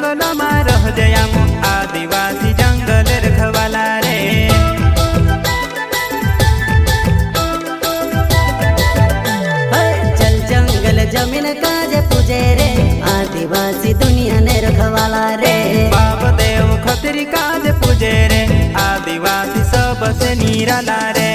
जंगलમાં રહજે આમ आदिवासी जंगल रखवाला रे। चल जंगल जमीन काजे पूजे रे आदिवासी दुनिया ने रखवाला रे। बाप देव खतरी काज पूजे रे आदिवासी सबसे निराला रे।